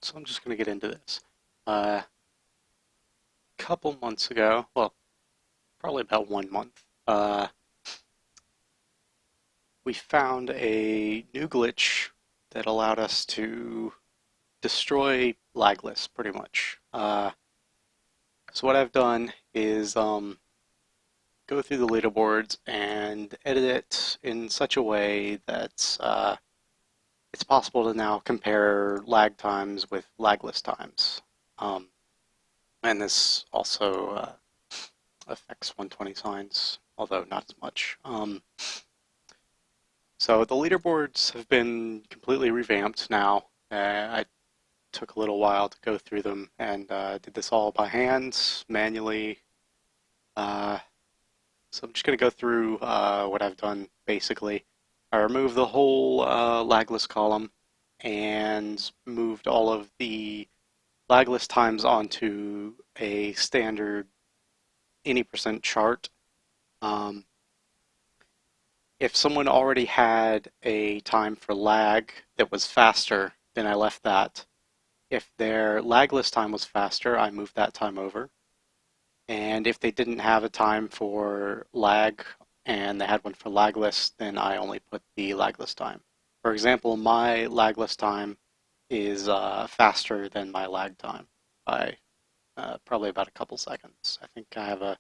so I'm just going to get into this. A couple months ago, well, probably about 1 month, we found a new glitch that allowed us to destroy lagless, pretty much. So what I've done is go through the leaderboards and edit it in such a way that it's possible to now compare lag times with lagless times. And this also affects 120 signs, although not as much. So the leaderboards have been completely revamped now. I took a little while to go through them and did this all by hand, manually. So I'm just going to go through what I've done basically. I removed the whole lagless column and moved all of the lagless times onto a standard any percent chart. If someone already had a time for lag that was faster, then I left that. If their lagless time was faster, I moved that time over. And if they didn't have a time for lag and they had one for lagless, then I only put the lagless time. For example, my lagless time is faster than my lag time by probably about a couple seconds. I think I have a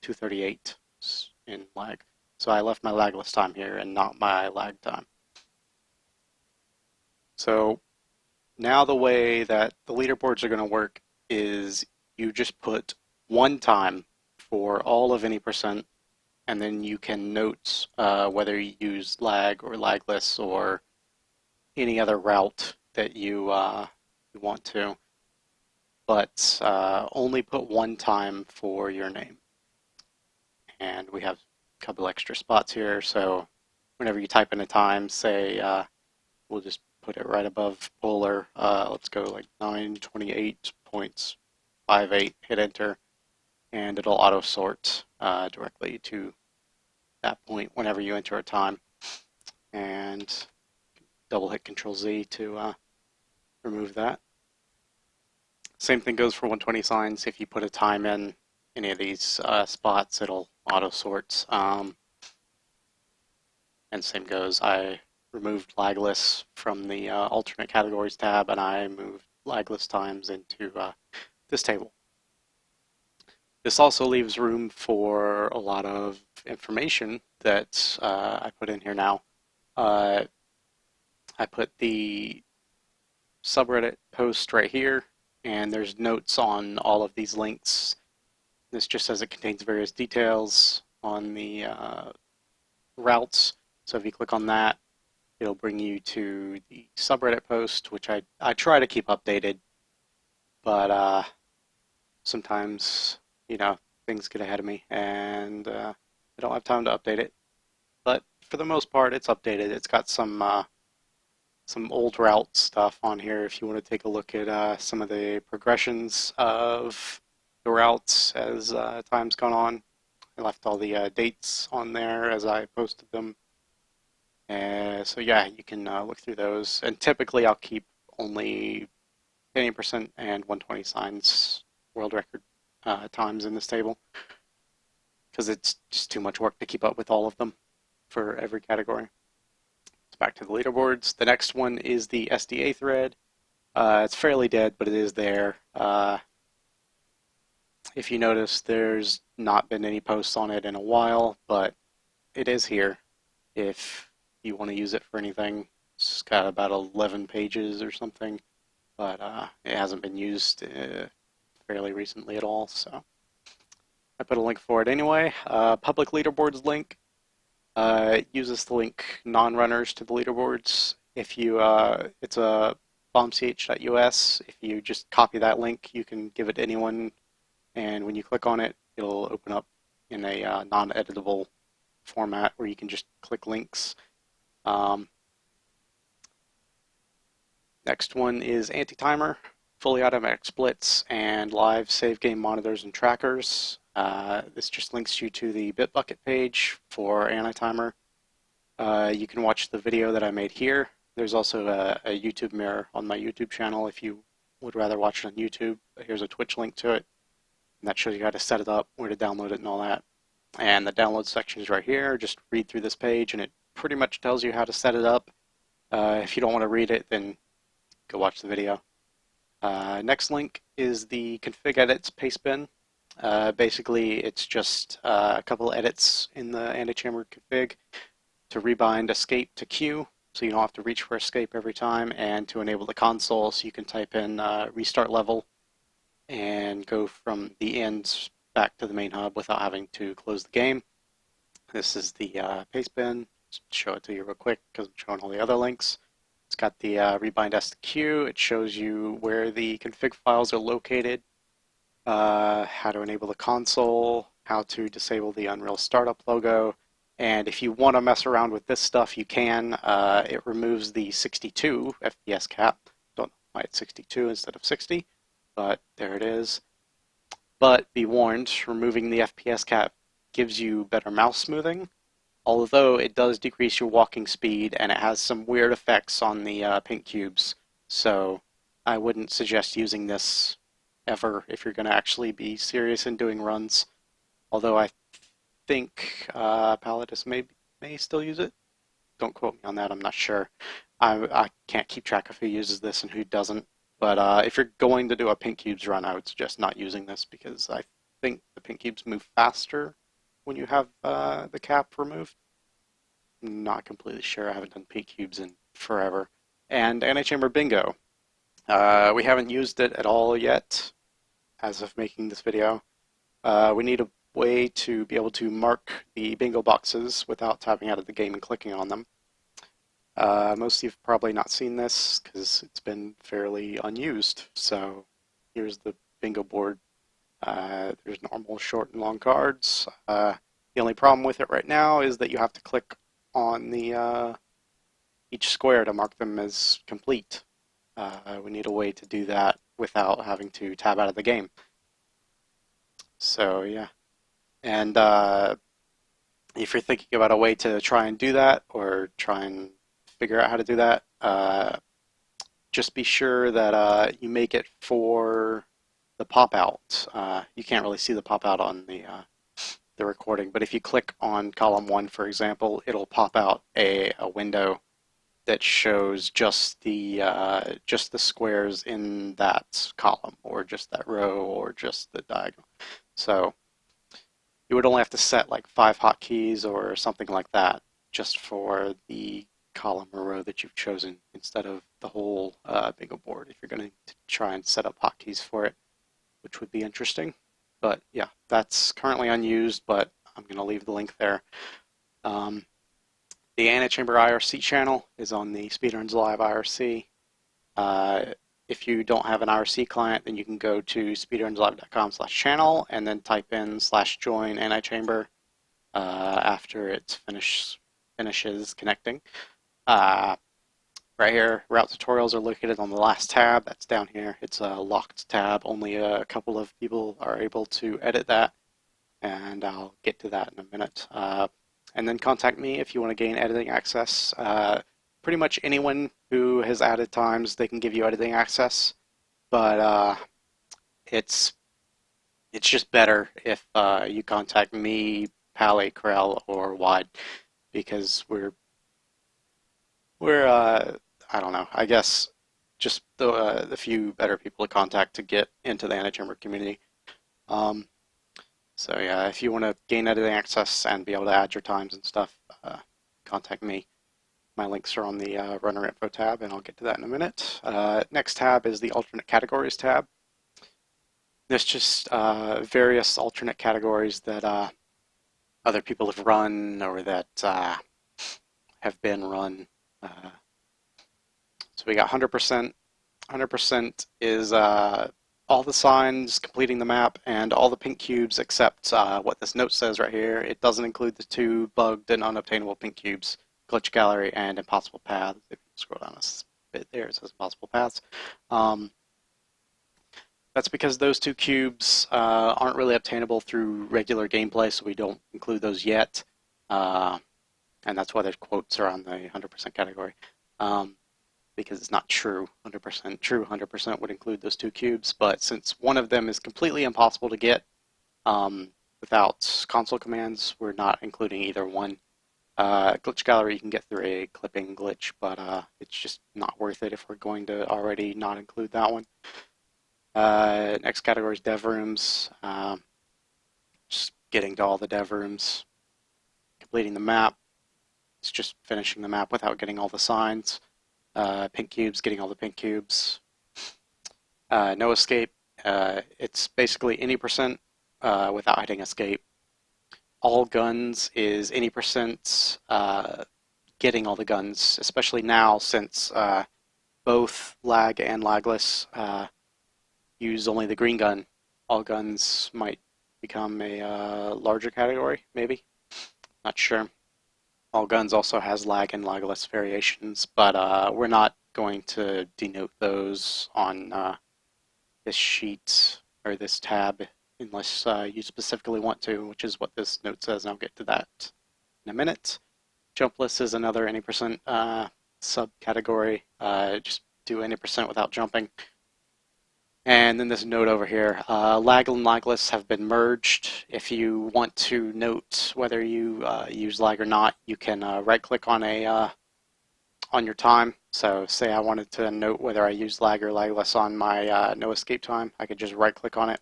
238 in lag. So I left my lagless time here and not my lag time. So now the way that the leaderboards are going to work is you just put one time for all of any percent, and then you can note whether you use lag or lagless or any other route that you want to, but only put one time for your name. And we have a couple extra spots here, so whenever you type in a time, say we'll just put it right above polar. Let's go like 928.58, hit enter, and it'll auto sort directly to that point whenever you enter a time. And double hit Control Z to remove that. Same thing goes for 120 signs. If you put a time in any of these spots, it'll auto sort. And same goes, I removed lagless from the alternate categories tab, and I moved lagless times into this table. This also leaves room for a lot of information that I put in here now. I put the subreddit post right here, and there's notes on all of these links. This just says it contains various details on the routes. So if you click on that, it'll bring you to the subreddit post, which I try to keep updated, but sometimes, you know, things get ahead of me and I don't have time to update it. But for the most part, it's updated. It's got some old route stuff on here if you want to take a look at some of the progressions of the routes as time's gone on. I left all the dates on there as I posted them. So yeah, you can look through those. And typically I'll keep only 80% and 120 signs world record times in this table, because it's just too much work to keep up with all of them for every category. So back to the leaderboards. The next one is the SDA thread. It's fairly dead, but it is there. If you notice, there's not been any posts on it in a while, but it is here if you want to use it for anything. It's got about 11 pages or something, but it hasn't been used fairly recently at all, so I put a link for it anyway. Public leaderboards link uses the link non-runners to the leaderboards. If you, it's a bombch.us. If you just copy that link, you can give it to anyone, and when you click on it, it'll open up in a non-editable format where you can just click links. Next one is Antichamber, fully automatic splits, and live save game monitors and trackers. This just links you to the Bitbucket page for Antichamber. You can watch the video that I made here. There's also a YouTube mirror on my YouTube channel if you would rather watch it on YouTube, here's a Twitch link to it. And that shows you how to set it up, where to download it and all that. And the download section is right here. Just read through this page and it pretty much tells you how to set it up. If you don't want to read it, then go watch the video. Next link is the config edits Pastebin. Basically, it's just a couple edits in the Antichamber config to rebind escape to Q, so you don't have to reach for escape every time, and to enable the console so you can type in restart level and go from the ends back to the main hub without having to close the game. This is the Pastebin. Just show it to you real quick because I'm showing all the other links. It's got the rebind S to Q. It shows you where the config files are located, how to enable the console, how to disable the Unreal Startup logo, and if you want to mess around with this stuff, you can. It removes the 62 FPS cap. Don't know why it's 62 instead of 60, but there it is. But be warned, removing the FPS cap gives you better mouse smoothing, although it does decrease your walking speed and it has some weird effects on the pink cubes. So I wouldn't suggest using this ever if you're going to actually be serious in doing runs. Although I think Palatus may still use it. Don't quote me on that, I'm not sure. I can't keep track of who uses this and who doesn't. But if you're going to do a pink cubes run, I would suggest not using this because I think the pink cubes move faster when you have the cap removed. I'm not completely sure. I haven't done pink cubes in forever. And Antichamber Bingo. We haven't used it at all yet as of making this video. We need a way to be able to mark the bingo boxes without tapping out of the game and clicking on them. Most of you have probably not seen this because it's been fairly unused. So here's the bingo board. There's normal short and long cards. The only problem with it right now is that you have to click on the each square to mark them as complete. We need a way to do that without having to tab out of the game. So yeah. And if you're thinking about a way to try and do that or try and figure out how to do that, just be sure that you make it for the pop-out. You can't really see the pop-out on the recording, but if you click on column 1, for example, it'll pop out a window that shows just the squares in that column, or just that row, or just the diagonal. So you would only have to set like 5 hotkeys or something like that just for the column or row that you've chosen instead of the whole bingo board if you're going to try and set up hotkeys for it, which would be interesting. But yeah, that's currently unused, but I'm going to leave the link there. The Antichamber IRC channel is on the Speedruns Live IRC. If you don't have an IRC client, then you can go to speedrunslive.com/channel and then type in /join Antichamber after it finishes connecting. Right here, route tutorials are located on the last tab. That's down here. It's a locked tab. Only a couple of people are able to edit that, and I'll get to that in a minute. And then contact me if you want to gain editing access. Pretty much anyone who has added times, they can give you editing access, but it's just better if you contact me, Pally, Krell, or Wide, because we're I don't know, I guess just the few better people to contact to get into the Antichamber community. So yeah, if you want to gain editing access and be able to add your times and stuff, contact me. My links are on the runner info tab, and I'll get to that in a minute. Next tab is the alternate categories tab. There's just various alternate categories that other people have run or that have been run. So we got 100%. 100% is all the signs completing the map and all the pink cubes except what this note says right here. It doesn't include the 2 bugged and unobtainable pink cubes, glitch gallery and impossible paths. If you scroll down a bit there, it says impossible paths. That's because those 2 cubes aren't really obtainable through regular gameplay, so we don't include those yet. And that's why their quotes are on the 100% category. because it's not true 100%. True 100% would include those 2 cubes, but since one of them is completely impossible to get without console commands, we're not including either one. Glitch gallery you can get through a clipping glitch, but it's just not worth it if we're going to already not include that one. Next category is dev rooms. Just getting to all the dev rooms. Completing the map. It's just finishing the map without getting all the signs. Pink cubes, getting all the pink cubes. No escape. It's basically any percent without hitting escape. All guns is any percent getting all the guns, especially now since both lag and lagless use only the green gun. All guns might become a larger category, maybe. Not sure. All guns also has lag and lagless variations, but we're not going to denote those on this sheet or this tab unless you specifically want to, which is what this note says, and I'll get to that in a minute. Jumpless is another any percent subcategory. Just do any percent without jumping. And then this note over here, lag and lagless have been merged. If you want to note whether you use lag or not, you can right-click on your time. So say I wanted to note whether I use lag or lagless on my no escape time, I could just right-click on it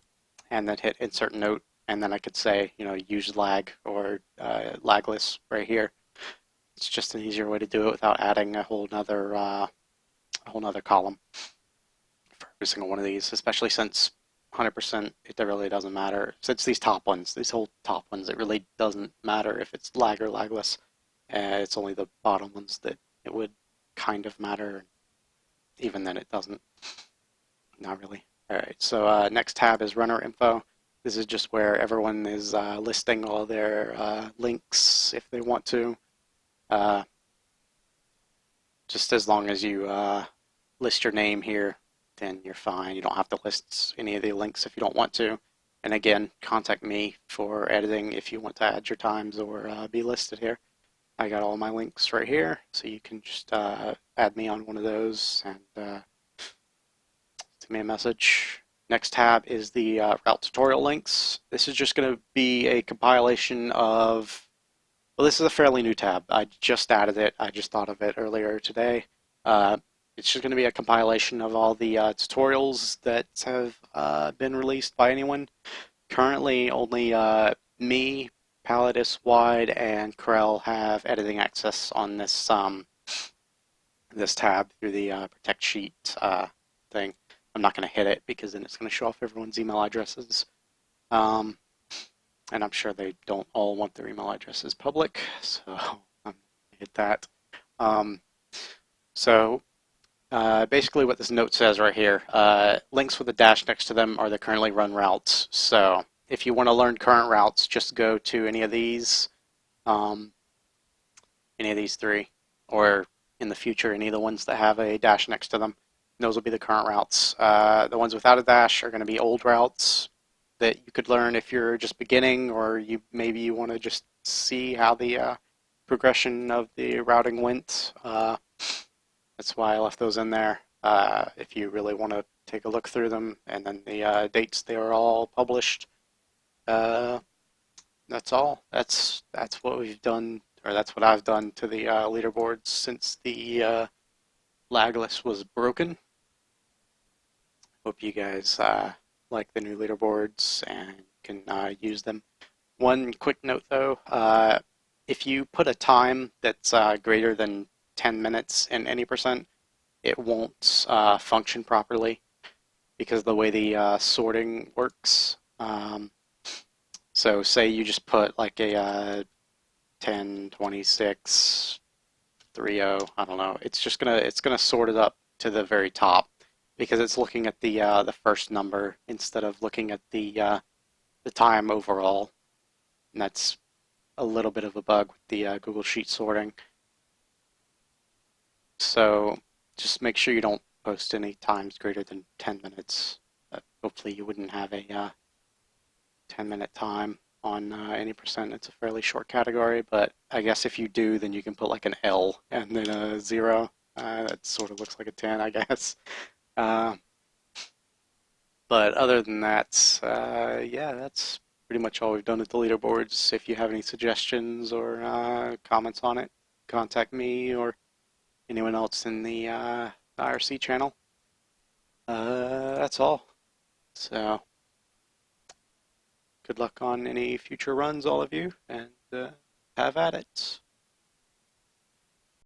and then hit insert note, and then I could say, use lag or lagless right here. It's just an easier way to do it without adding a whole nother column for every single one of these, especially since 100% it really doesn't matter. Since these top ones, these whole top ones, it really doesn't matter if it's lag or lagless. It's only the bottom ones that it would kind of matter. Even then it doesn't. Not really. Alright, so next tab is runner info. This is just where everyone is listing all their links if they want to. Just as long as you list your name here, then you're fine. You don't have to list any of the links if you don't want to. And again, contact me for editing if you want to add your times or be listed here. I got all my links right here, so you can just add me on one of those and send me a message. Next tab is the route tutorial links. This is just going to be a compilation of, well, this is a fairly new tab. I just added it. I just thought of it earlier today. It's just going to be a compilation of all the tutorials that have been released by anyone. Currently, only me, Palladis, Wide, and Corel have editing access on this this tab through the protect sheet thing. I'm not going to hit it because then it's going to show off everyone's email addresses. And I'm sure they don't all want their email addresses public, so I'm going to hit that. Basically what this note says right here, links with a dash next to them are the currently run routes. So if you want to learn current routes, just go to any of these 3, or in the future, any of the ones that have a dash next to them. Those will be the current routes. The ones without a dash are going to be old routes that you could learn if you're just beginning, or maybe you want to just see how the progression of the routing went. That's why I left those in there. If you really want to take a look through them, and then the dates they are all published. That's all. That's what we've done, or that's what I've done to the leaderboards since the lagless was broken. Hope you guys like the new leaderboards and can use them. One quick note though, if you put a time that's greater than 10 minutes in any percent, it won't function properly because of the way the sorting works. So say you just put like a 10, 26, 30, I don't know. It's gonna sort it up to the very top because it's looking at the first number instead of looking at the time overall. And that's a little bit of a bug with the Google Sheet sorting. So just make sure you don't post any times greater than 10 minutes. Hopefully you wouldn't have a 10-minute time on any percent. It's a fairly short category, but I guess if you do, then you can put like an L and then a 0. That sort of looks like a 10, I guess. Uh, but other than that, yeah, that's pretty much all we've done at the leaderboards. If you have any suggestions or comments on it, contact me or anyone else in the IRC channel. That's all. So, good luck on any future runs, all of you, and have at it.